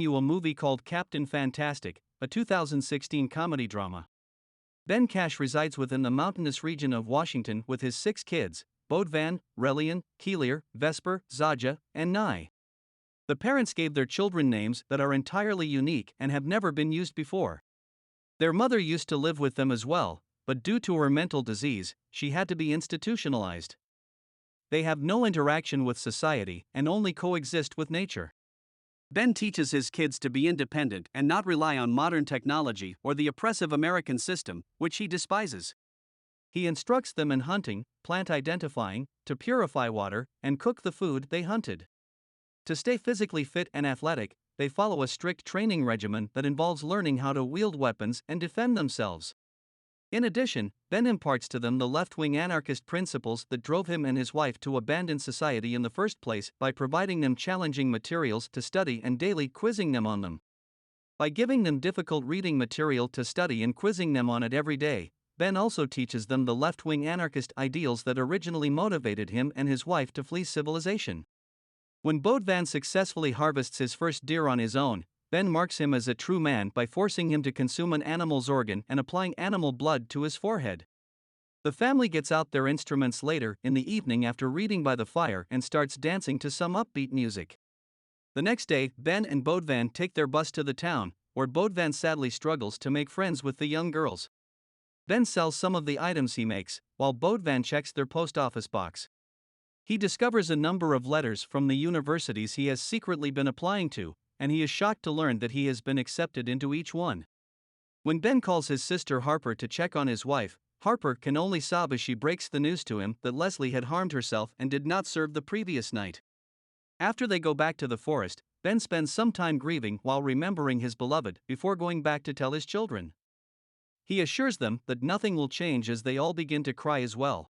you a movie called Captain Fantastic, a 2016 comedy drama. Ben Cash resides within the mountainous region of Washington with his 6 kids: Bodvan, Relian, Keelier, Vesper, Zaja, and Nye. The parents gave their children names that are entirely unique and have never been used before. Their mother used to live with them as well, but due to her mental disease, she had to be institutionalized. They have no interaction with society and only coexist with nature. Ben teaches his kids to be independent and not rely on modern technology or the oppressive American system, which he despises. He instructs them in hunting, plant identifying, to purify water, and cook the food they hunted. To stay physically fit and athletic, they follow a strict training regimen that involves learning how to wield weapons and defend themselves. In addition, Ben imparts to them the left-wing anarchist principles that drove him and his wife to abandon society in the first place by providing them challenging materials to study and daily quizzing them on them. By giving them difficult reading material to study and quizzing them on it every day, Ben also teaches them the left-wing anarchist ideals that originally motivated him and his wife to flee civilization. When Bodvan successfully harvests his first deer on his own, Ben marks him as a true man by forcing him to consume an animal's organ and applying animal blood to his forehead. The family gets out their instruments later in the evening after reading by the fire and starts dancing to some upbeat music. The next day, Ben and Bodvan take their bus to the town, where Bodvan sadly struggles to make friends with the young girls. Ben sells some of the items he makes, while Bodvan checks their post office box. He discovers a number of letters from the universities he has secretly been applying to, and he is shocked to learn that he has been accepted into each one. When Ben calls his sister Harper to check on his wife, Harper can only sob as she breaks the news to him that Leslie had harmed herself and did not serve the previous night. After they go back to the forest, Ben spends some time grieving while remembering his beloved before going back to tell his children. He assures them that nothing will change as they all begin to cry as well.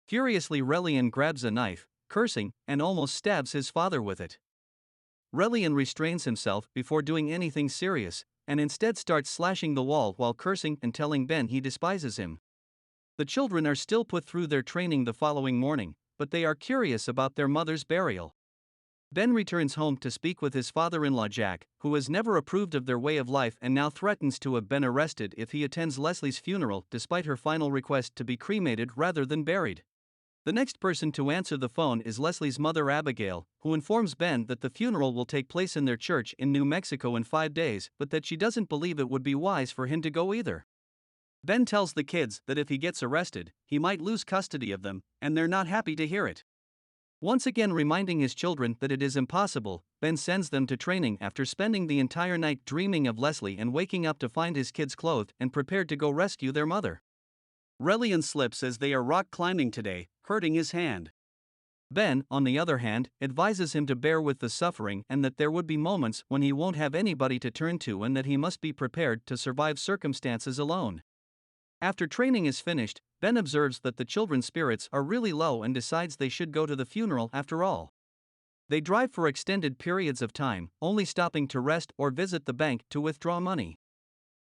Furiously, Relian grabs a knife, cursing, and almost stabs his father with it. Relian restrains himself before doing anything serious, and instead starts slashing the wall while cursing and telling Ben he despises him. The children are still put through their training the following morning, but they are curious about their mother's burial. Ben returns home to speak with his father-in-law Jack, who has never approved of their way of life and now threatens to have been arrested if he attends Leslie's funeral despite her final request to be cremated rather than buried. The next person to answer the phone is Leslie's mother Abigail, who informs Ben that the funeral will take place in their church in New Mexico in 5 days, but that she doesn't believe it would be wise for him to go either. Ben tells the kids that if he gets arrested, he might lose custody of them, and they're not happy to hear it. Once again reminding his children that it is impossible, Ben sends them to training after spending the entire night dreaming of Leslie and waking up to find his kids clothed and prepared to go rescue their mother. Relian slips as they are rock climbing today, hurting his hand. Ben, on the other hand, advises him to bear with the suffering and that there would be moments when he won't have anybody to turn to and that he must be prepared to survive circumstances alone. After training is finished, Ben observes that the children's spirits are really low and decides they should go to the funeral after all. They drive for extended periods of time, only stopping to rest or visit the bank to withdraw money.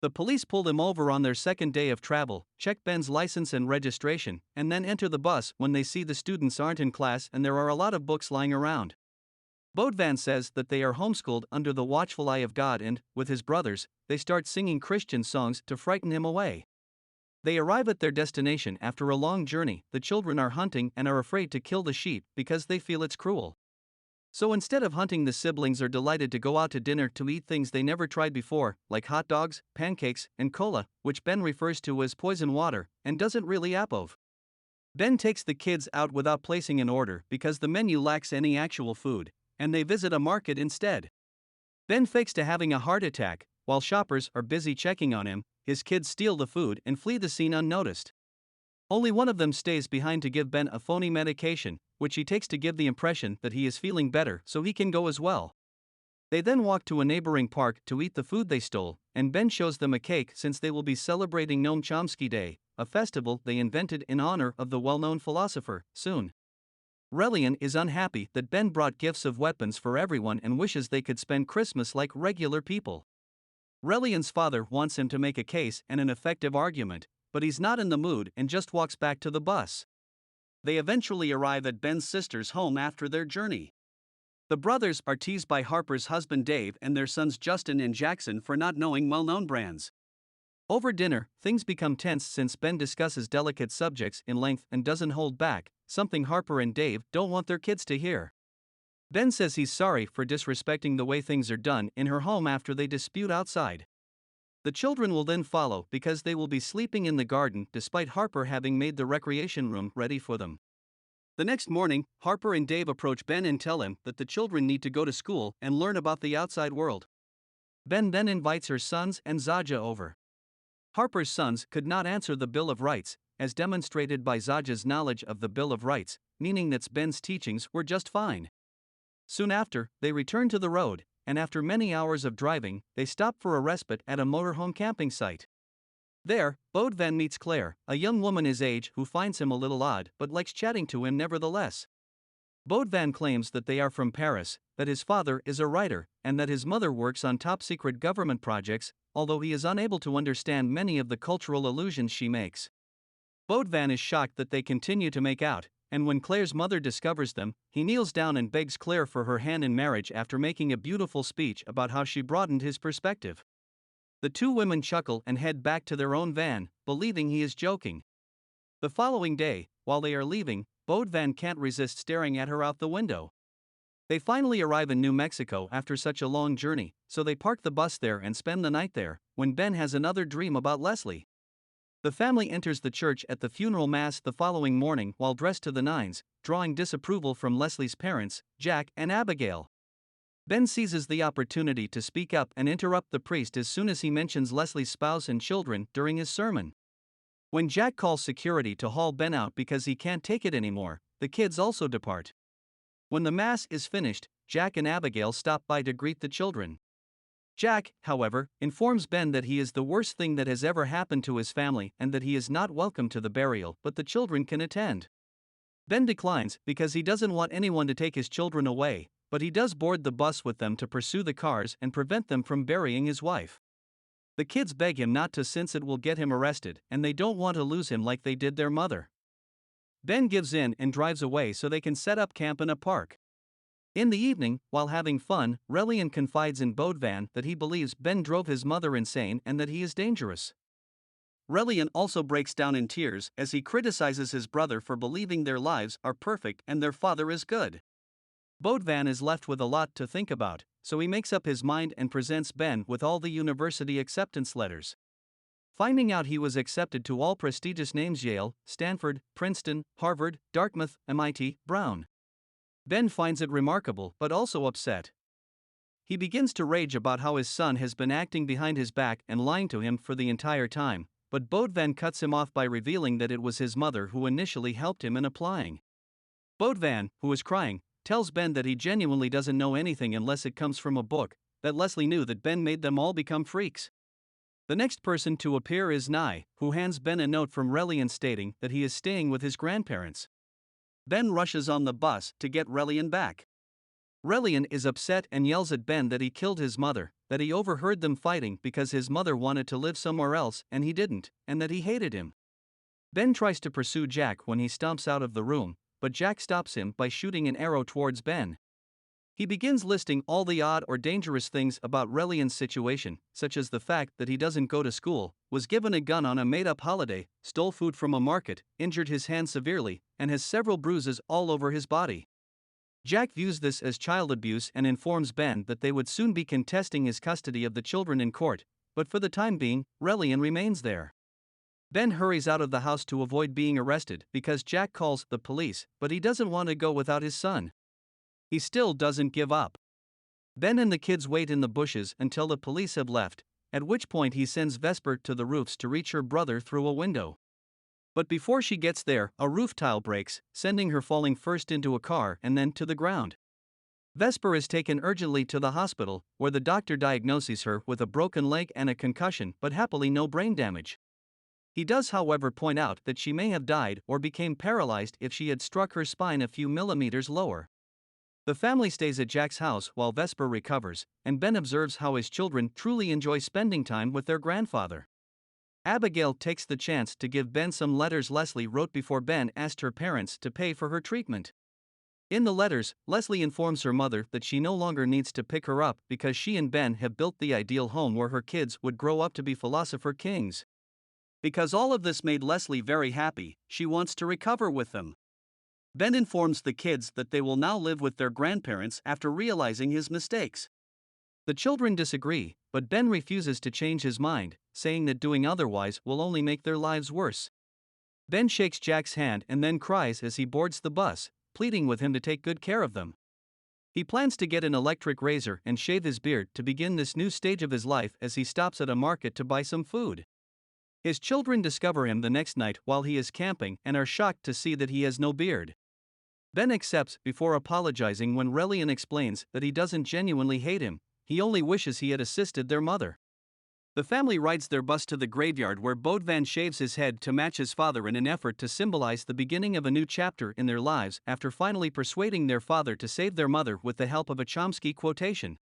The police pull them over on their second day of travel, check Ben's license and registration, and then enter the bus when they see the students aren't in class and there are a lot of books lying around. Bodvan says that they are homeschooled under the watchful eye of God and, with his brothers, they start singing Christian songs to frighten him away. They arrive at their destination after a long journey. The children are hunting and are afraid to kill the sheep because they feel it's cruel. So instead of hunting, the siblings are delighted to go out to dinner to eat things they never tried before, like hot dogs, pancakes, and cola, which Ben refers to as poison water, and doesn't really approve. Ben takes the kids out without placing an order because the menu lacks any actual food, and they visit a market instead. Ben fakes to having a heart attack, while shoppers are busy checking on him. His kids steal the food and flee the scene unnoticed. Only one of them stays behind to give Ben a phony medication, which he takes to give the impression that he is feeling better so he can go as well. They then walk to a neighboring park to eat the food they stole, and Ben shows them a cake since they will be celebrating Noam Chomsky Day, a festival they invented in honor of the well-known philosopher, soon. Relian is unhappy that Ben brought gifts of weapons for everyone and wishes they could spend Christmas like regular people. Relian's father wants him to make a case and an effective argument, but he's not in the mood and just walks back to the bus. They eventually arrive at Ben's sister's home after their journey. The brothers are teased by Harper's husband Dave and their sons Justin and Jackson for not knowing well-known brands. Over dinner, things become tense since Ben discusses delicate subjects in length and doesn't hold back, something Harper and Dave don't want their kids to hear. Ben says he's sorry for disrespecting the way things are done in her home after they dispute outside. The children will then follow because they will be sleeping in the garden despite Harper having made the recreation room ready for them. The next morning, Harper and Dave approach Ben and tell him that the children need to go to school and learn about the outside world. Ben then invites her sons and Zaja over. Harper's sons could not answer the Bill of Rights, as demonstrated by Zaja's knowledge of the Bill of Rights, meaning that Ben's teachings were just fine. Soon after, they return to the road, and after many hours of driving, they stop for a respite at a motorhome camping site. There, Bode Van meets Claire, a young woman his age who finds him a little odd but likes chatting to him nevertheless. Bode Van claims that they are from Paris, that his father is a writer, and that his mother works on top-secret government projects, although he is unable to understand many of the cultural allusions she makes. Bode Van is shocked that they continue to make out, and when Claire's mother discovers them, he kneels down and begs Claire for her hand in marriage after making a beautiful speech about how she broadened his perspective. The two women chuckle and head back to their own van, believing he is joking. The following day, while they are leaving, Bode Van can't resist staring at her out the window. They finally arrive in New Mexico after such a long journey, so they park the bus there and spend the night there, when Ben has another dream about Leslie. The family enters the church at the funeral mass the following morning while dressed to the nines, drawing disapproval from Leslie's parents, Jack and Abigail. Ben seizes the opportunity to speak up and interrupt the priest as soon as he mentions Leslie's spouse and children during his sermon. When Jack calls security to haul Ben out because he can't take it anymore, the kids also depart. When the mass is finished, Jack and Abigail stop by to greet the children. Jack, however, informs Ben that he is the worst thing that has ever happened to his family and that he is not welcome to the burial, but the children can attend. Ben declines because he doesn't want anyone to take his children away, but he does board the bus with them to pursue the cars and prevent them from burying his wife. The kids beg him not to since it will get him arrested, and they don't want to lose him like they did their mother. Ben gives in and drives away so they can set up camp in a park. In the evening, while having fun, Relian confides in Bode Van that he believes Ben drove his mother insane and that he is dangerous. Relian also breaks down in tears as he criticizes his brother for believing their lives are perfect and their father is good. Bode Van is left with a lot to think about, so he makes up his mind and presents Ben with all the university acceptance letters. Finding out he was accepted to all prestigious names: Yale, Stanford, Princeton, Harvard, Dartmouth, MIT, Brown. Ben finds it remarkable but also upset. He begins to rage about how his son has been acting behind his back and lying to him for the entire time, but Bode Van cuts him off by revealing that it was his mother who initially helped him in applying. Bode Van, who is crying, tells Ben that he genuinely doesn't know anything unless it comes from a book, that Leslie knew that Ben made them all become freaks. The next person to appear is Nye, who hands Ben a note from Relian stating that he is staying with his grandparents. Ben rushes on the bus to get Relian back. Relian is upset and yells at Ben that he killed his mother, that he overheard them fighting because his mother wanted to live somewhere else and he didn't, and that he hated him. Ben tries to pursue Jack when he stomps out of the room, but Jack stops him by shooting an arrow towards Ben. He begins listing all the odd or dangerous things about Relian's situation, such as the fact that he doesn't go to school, was given a gun on a made-up holiday, stole food from a market, injured his hand severely, and has several bruises all over his body. Jack views this as child abuse and informs Ben that they would soon be contesting his custody of the children in court, but for the time being, Relian remains there. Ben hurries out of the house to avoid being arrested because Jack calls the police, but he doesn't want to go without his son. He still doesn't give up. Ben and the kids wait in the bushes until the police have left, at which point he sends Vesper to the roofs to reach her brother through a window. But before she gets there, a roof tile breaks, sending her falling first into a car and then to the ground. Vesper is taken urgently to the hospital, where the doctor diagnoses her with a broken leg and a concussion but happily no brain damage. He does, however, point out that she may have died or became paralyzed if she had struck her spine a few millimeters lower. The family stays at Jack's house while Vesper recovers, and Ben observes how his children truly enjoy spending time with their grandfather. Abigail takes the chance to give Ben some letters Leslie wrote before Ben asked her parents to pay for her treatment. In the letters, Leslie informs her mother that she no longer needs to pick her up because she and Ben have built the ideal home where her kids would grow up to be philosopher kings. Because all of this made Leslie very happy, she wants to recover with them. Ben informs the kids that they will now live with their grandparents after realizing his mistakes. The children disagree, but Ben refuses to change his mind, saying that doing otherwise will only make their lives worse. Ben shakes Jack's hand and then cries as he boards the bus, pleading with him to take good care of them. He plans to get an electric razor and shave his beard to begin this new stage of his life as he stops at a market to buy some food. His children discover him the next night while he is camping and are shocked to see that he has no beard. Ben accepts before apologizing when Relian explains that he doesn't genuinely hate him, he only wishes he had assisted their mother. The family rides their bus to the graveyard where Bodvan shaves his head to match his father in an effort to symbolize the beginning of a new chapter in their lives after finally persuading their father to save their mother with the help of a Chomsky quotation.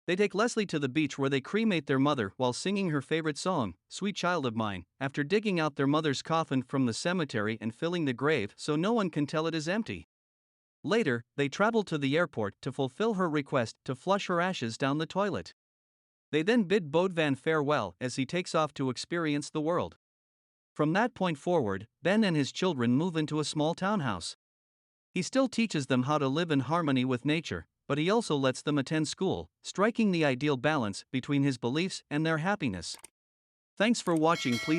They take Leslie to the beach where they cremate their mother while singing her favorite song, Sweet Child of Mine, after digging out their mother's coffin from the cemetery and filling the grave so no one can tell it is empty. Later, they travel to the airport to fulfill her request to flush her ashes down the toilet. They then bid Bodvan farewell as he takes off to experience the world. From that point forward, Ben and his children move into a small townhouse. He still teaches them how to live in harmony with nature, but he also lets them attend school, striking the ideal balance between his beliefs and their happiness. Thanks for watching. Please